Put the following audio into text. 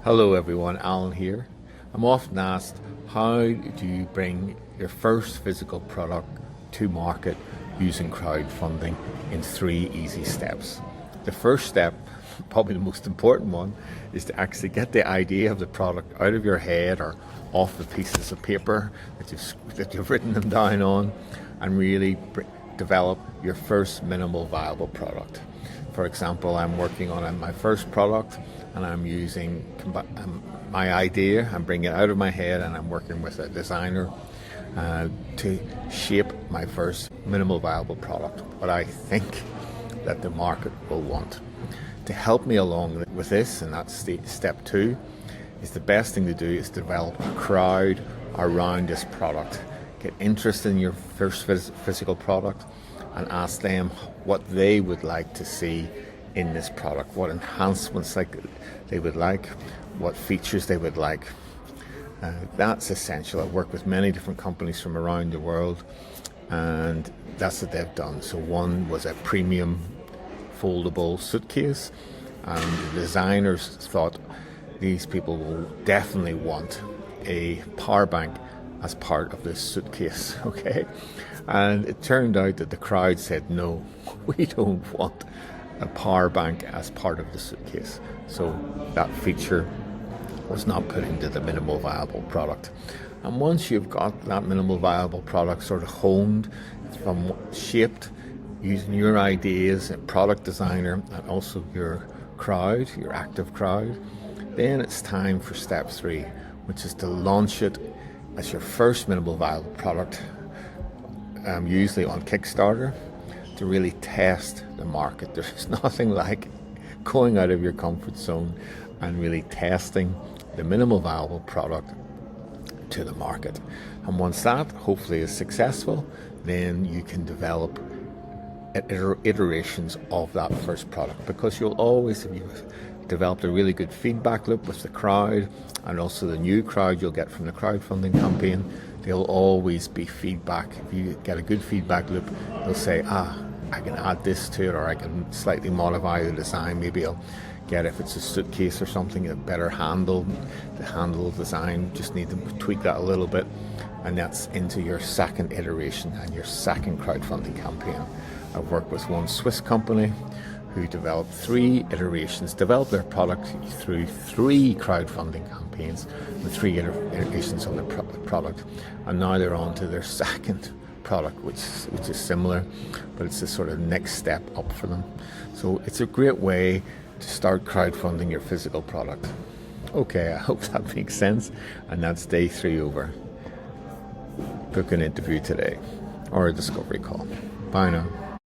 Hello everyone, Alan here. I'm often asked, how do you bring your first physical product to market using crowdfunding in 3 easy steps? The first step, probably the most important one, is to actually get the idea of the product out of your head or off the pieces of paper that you've written them down on, and really develop your first minimal viable product. For example, I'm working on my first product, and I'm using my idea. I'm bringing it out of my head, and I'm working with a designer to shape my first minimal viable product, what I think that the market will want. To help me along with this, and that's step 2, is the best thing to do is develop a crowd around this product. Get interest in your first physical product and ask them what they would like to see in this product, what enhancements they would like, what features they would like. That's essential. I've worked with many different companies from around the world, and that's what they've done. So one was a premium foldable suitcase, and the designers thought these people will definitely want a power bank as part of this suitcase, okay? And it turned out that the crowd said, no, we don't want a power bank as part of the suitcase. So that feature was not put into the minimal viable product. And once you've got that minimal viable product sort of honed, from shaped using your ideas and product designer and also your crowd, your active crowd, then it's time for step 3, which is to launch it as your first minimal viable product, usually on Kickstarter, to really test the market. There's nothing like going out of your comfort zone and really testing the minimal viable product to the market. And once that hopefully is successful, then you can develop iterations of that first product, because you'll always, if you've developed a really good feedback loop with the crowd and also the new crowd you'll get from the crowdfunding campaign, there'll always be feedback. If you get a good feedback loop, they'll say, I can add this to it, or I can slightly modify the design. Maybe I'll get, if it's a suitcase or something, a better handle. The handle design, just need to tweak that a little bit, and that's into your second iteration and your second crowdfunding campaign. I've worked with one Swiss company who developed 3 iterations, developed their product through 3 crowdfunding campaigns with 3 iterations on the product, and now they're on to their second product, which is similar, but it's a sort of next step up for them. So it's a great way to start crowdfunding your physical product. Okay, I hope that makes sense, and that's day 3 over. Book an interview today or a discovery call. Bye now.